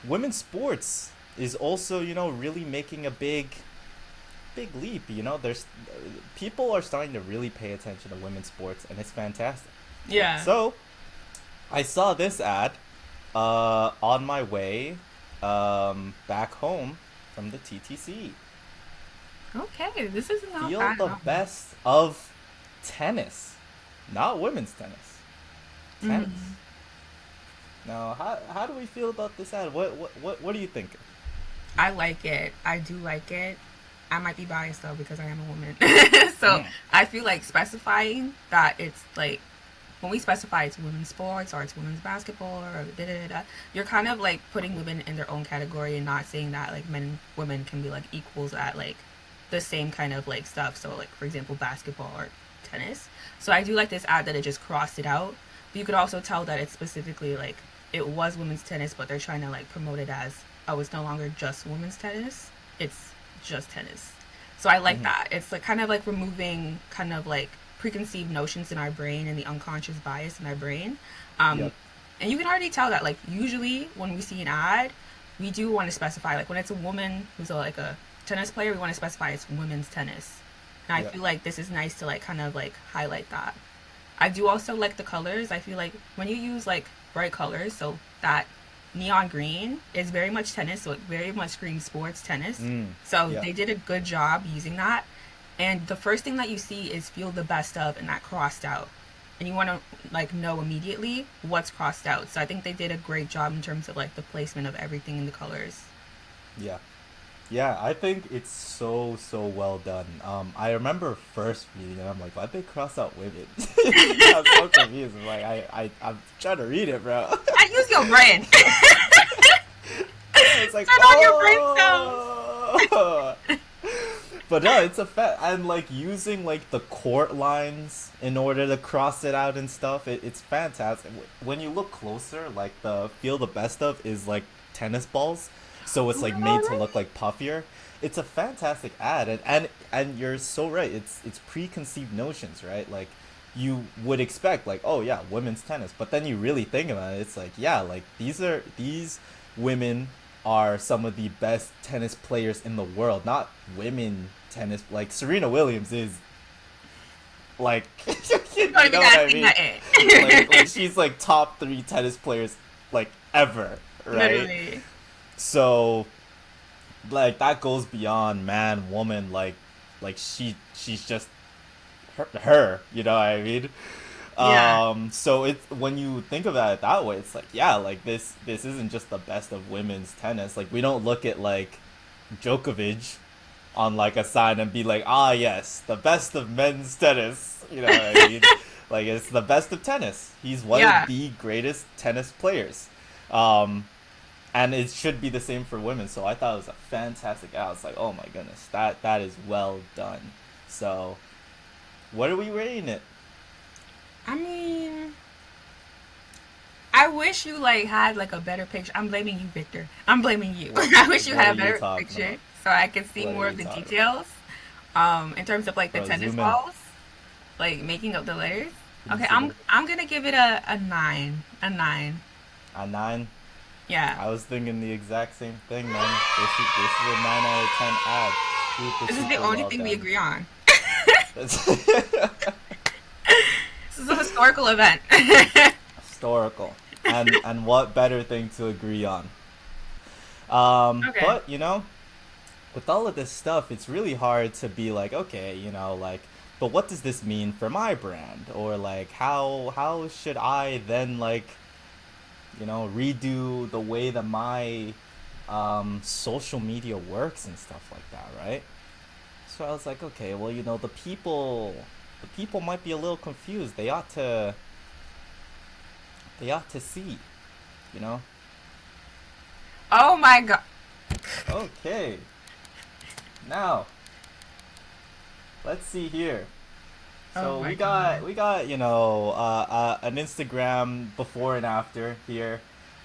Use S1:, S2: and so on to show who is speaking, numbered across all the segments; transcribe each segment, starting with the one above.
S1: women's sports is also, really making a big leap. There's people are starting to really pay attention to women's sports, and it's fantastic.
S2: Yeah.
S1: So I saw this ad on my way back home from the TTC.
S2: Okay, this is not
S1: Feel
S2: bad
S1: the
S2: at all.
S1: best of tennis, not women's tennis. Tennis.
S2: Mm.
S1: Now, how do we feel about this ad? What do you think?
S2: I like it. I do like it. I might be biased though because I am a woman. So
S1: Mm.
S2: I feel like specifying that it's like when we specify it's women's sports or it's women's basketball or da da da, da, you're kind of like putting women in their own category and not saying that like men and women can be like equals at like the same kind of like stuff. So like for example basketball or tennis. So I do like this ad that it just crossed it out. But you could also tell that it's specifically like it was women's tennis, but they're trying to like promote it as oh it's no longer just women's tennis. It's just tennis. So I like
S1: Mm-hmm.
S2: that. It's like kind of like removing kind of like preconceived notions in our brain and the unconscious bias in our brain. Um,
S1: Yep.
S2: and you can already tell that like usually when we see an ad, we do want to specify like when it's a woman who's like a tennis player, we want to specify it's women's tennis. And I
S1: Yep.
S2: feel like this is nice to like kind of like highlight that. I do also like the colors. I feel like when you use like bright colors, so that neon green is very much tennis, so it very much screams sports tennis.
S1: Mm.
S2: So
S1: Yep.
S2: they did a good job using that. And the first thing that you see is feel the best of and that crossed out. And you want to like know immediately what's crossed out. So I think they did a great job in terms of like the placement of everything in the colors.
S1: Yeah. Yeah, I think it's so well done. I remember first reading it. I'm like, why'd they cross out women? I was so confused. I'm like, I'm trying to read it, bro.
S2: I use your brain.
S1: It's like,
S2: Turn on your brain cells.
S1: oh. But no, it's a fact. And like using like the court lines in order to cross it out and stuff, it's fantastic. When you look closer, like the feel the best of is like tennis balls, so it's like made to look like puffier. It's a fantastic ad, and you're so right. It's preconceived notions, right? Like you would expect like, oh yeah, women's tennis, but then you really think about it, it's like, yeah, like these women are some of the best tennis players in the world, not women tennis. Like Serena Williams is like,
S2: You
S1: you
S2: don't even
S1: know what
S2: gotta
S1: I
S2: sing
S1: mean?
S2: that in.
S1: Like she's like top three tennis players like ever, right?
S2: Literally.
S1: So like that goes beyond man, woman. Like she's just her. You know what I mean?
S2: Yeah.
S1: So it's when you think about it that way, it's like yeah, like this isn't just the best of women's tennis. Like we don't look at like Djokovic on like a sign and be like, ah yes, the best of men's tennis. You know what I mean? Like it's the best of tennis. He's one of
S2: Yeah.
S1: the greatest tennis players. Um, and it should be the same for women. So I thought it was a fantastic ad. I was like, oh my goodness, that is well done. So what are we rating it?
S2: I mean, I wish you like had like a better picture. I'm blaming you, Victor. I'm blaming you.
S1: What
S2: I wish you
S1: what are
S2: had a
S1: you
S2: better
S1: talking
S2: picture
S1: about?
S2: so I could see
S1: What are
S2: more
S1: you
S2: of the
S1: talking about?
S2: details. In terms of like the
S1: Bro,
S2: tennis
S1: zoom in.
S2: balls, like making up the letters.
S1: Can you
S2: Okay,
S1: zoom
S2: I'm
S1: in?
S2: I'm gonna give it a nine. A nine.
S1: A nine.
S2: Yeah.
S1: I was thinking the exact same thing, man. This is a 9 out of 10 ad.
S2: This is the
S1: Super
S2: only
S1: well
S2: thing we
S1: done.
S2: agree on.
S1: It's
S2: This is a historical event.
S1: historical, and what better thing to agree on?
S2: Okay.
S1: But with all of this stuff, it's really hard to be like, okay, like, but what does this mean for my brand, or like, how should I then like, redo the way that my social media works and stuff like that, right? So I was like, okay, well, the people might be a little confused. They ought to see, you know.
S2: Oh my god.
S1: Okay, now let's see here.
S2: Oh
S1: So
S2: my
S1: we
S2: god.
S1: got we got an Instagram before and after here,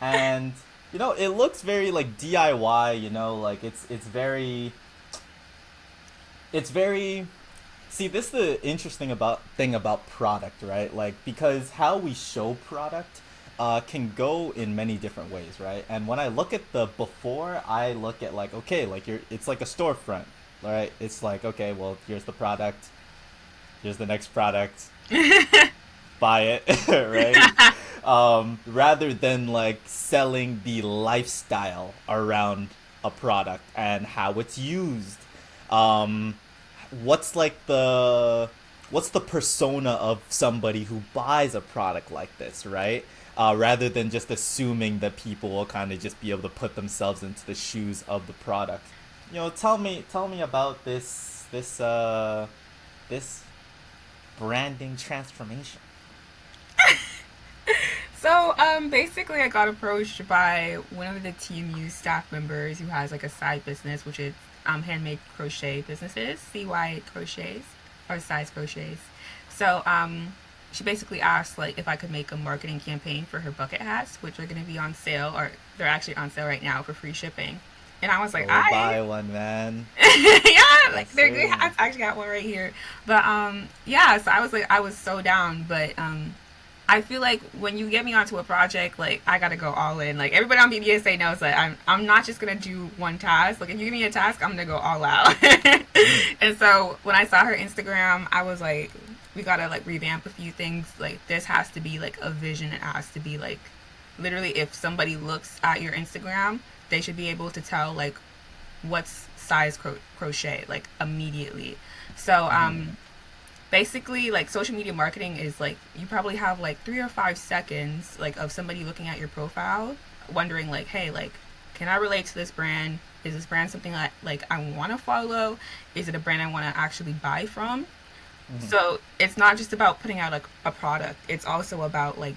S1: and it looks very like DIY. Like it's very. See, this is the interesting about thing about product, right? Like because how we show product can go in many different ways, right? And when I look at the before, I look at like, okay, like it's like a storefront, right? It's like, okay, well, here's the product, here's the next product, buy it, right? Rather than like selling the lifestyle around a product and how it's used. Um, what's like what's the persona of somebody who buys a product like this, right? Rather than just assuming that people will kind of just be able to put themselves into the shoes of the product. Tell me about this branding transformation.
S2: So, basically, I got approached by one of the TMU staff members who has like a side business, which is handmade crochet businesses, CY crochets or size crochets. So, she basically asked like if I could make a marketing campaign for her bucket hats, which are going to be on sale, or they're actually on sale right now for free shipping. And I was like,
S1: Go buy one, man.
S2: yeah, like
S1: Yes,
S2: they're good
S1: sir.
S2: hats. I actually got one right here. But yeah, so I was like, I was so down. But I feel like when you get me onto a project, like I gotta go all in. Like everybody on BBSA knows that I'm not just gonna do one task. Like if you give me a task, I'm gonna go all out. And so when I saw her Instagram, I was like, we gotta like revamp a few things. Like this has to be like a vision. It has to be like literally if somebody looks at your Instagram, they should be able to tell like what's size crochet like immediately. So basically like social media marketing is like you probably have like 3 or 5 seconds like of somebody looking at your profile wondering like, hey, like can I relate to this brand? Is this brand something that like I want to follow? Is it a brand I want to actually buy from?
S1: Mhm.
S2: So it's not just about putting out like a product, it's also about like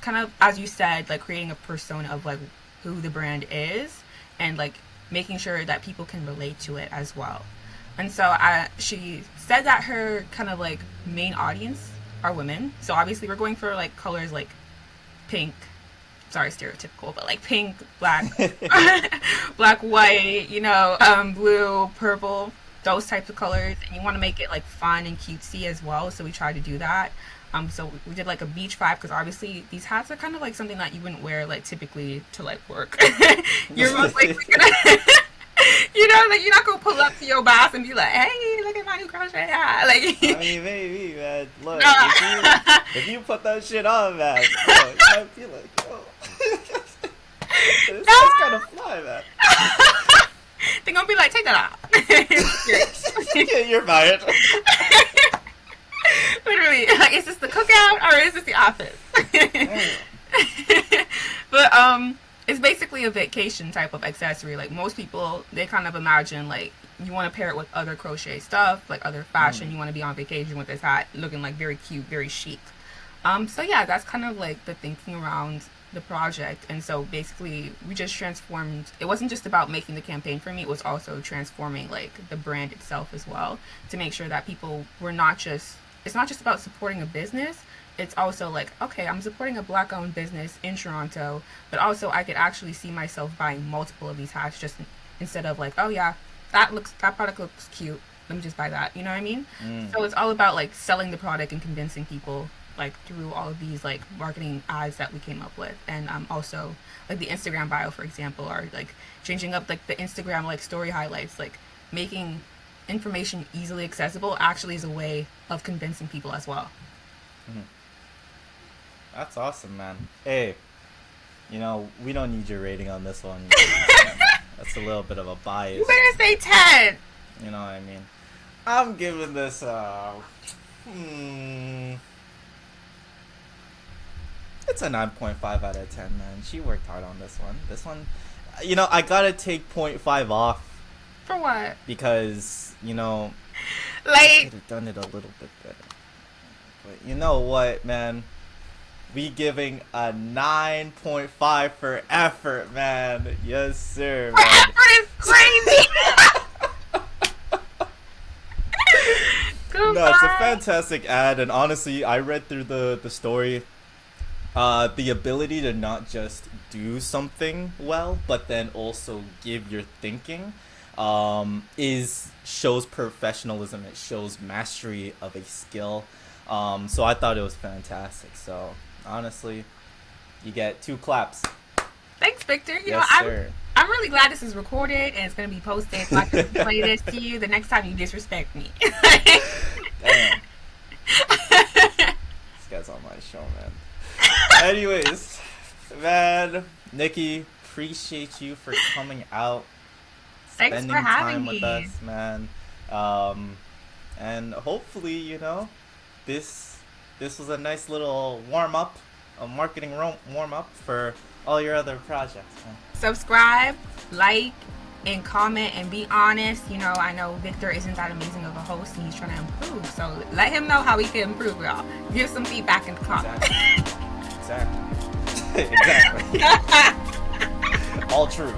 S2: kind of as you said like creating a persona of like who the brand is and like making sure that people can relate to it as well. And so she said that her kind of like main audience are women. So obviously we're going for like colors like pink, sorry, stereotypical, but like pink, black, black, white, blue, purple, those types of colors. And you want to make it like fun and cutesy as well. So we tried to do that. So we did like a beach vibe because obviously these hats are kind of like something that you wouldn't wear like typically to like work. You're most likely gonna, like you're not gonna pull up to your boss and be like, "Hey, look at my new crochet hat."
S1: I
S2: Like,
S1: mean, maybe, man. Look,
S2: no.
S1: if you put that shit on, man, yo, you might be like, yo, this is kind of fly, man.
S2: They're gonna be like, "Take that out."
S1: You're fired.
S2: Literally, like, is this the cookout or is this the office? But it's basically a vacation type of accessory. Like most people, they kind of imagine like you want to pair it with other crochet stuff, like other fashion. You want to be on vacation with this hat, looking like very cute, very chic. So yeah, that's kind of like the thinking around the project. And so basically, we just transformed. It wasn't just about making the campaign for me; it was also transforming like the brand itself as well to make sure that people were not just. It's not just about supporting a business. It's also like, okay, I'm supporting a black owned business in Toronto, but also I could actually see myself buying multiple of these hats just instead of like, oh yeah, that product looks cute. Let me just buy that. You know what I mean? So it's all about like selling the product and convincing people like through all of these like marketing ads that we came up with, and also like the Instagram bio, for example, or like changing up like the Instagram like story highlights, like making information easily accessible actually is a way of convincing people as well.
S1: Mhm. That's awesome, man. Hey, we don't need your rating on this one. That's a little bit of a
S2: You
S1: bias.
S2: better say 10.
S1: You know what I mean? I'm giving this it's a 9.5 out of 10, man. She worked hard on this one. This one, I gotta take point 0.5 off
S2: For what?
S1: because, I
S2: Like,
S1: could have done it a little bit better. But you know what, man? We giving a 9.5 for effort, man. Yes, sir,
S2: for
S1: man.
S2: effort is crazy.
S1: No, it's a
S2: Goodbye.
S1: fantastic ad, and honestly, I read through the story. The ability to not just do something well, but then also give your thinking, is shows professionalism. It shows mastery of a skill. So I thought it was fantastic. So honestly, You get 2 claps.
S2: Thanks, Victor. You know,
S1: Yes, sir.
S2: I'm really glad this is recorded and it's gonna be posted so I can play this to you the next time you disrespect me.
S1: Damn. This guy's on my show, man. Anyways, man, Nikki, appreciate you for coming out,
S2: Thanks
S1: spending
S2: for having
S1: time
S2: me.
S1: with us, man. And hopefully, you know, this was a nice little warm up, a marketing warm up for all your other projects, man.
S2: Subscribe, like, and comment, and be honest. You know, I know Victor isn't that amazing of a host and he's trying to improve, so let him know how he can improve, y'all. Give some feedback in the comments.
S1: Exactly. Exactly. All true.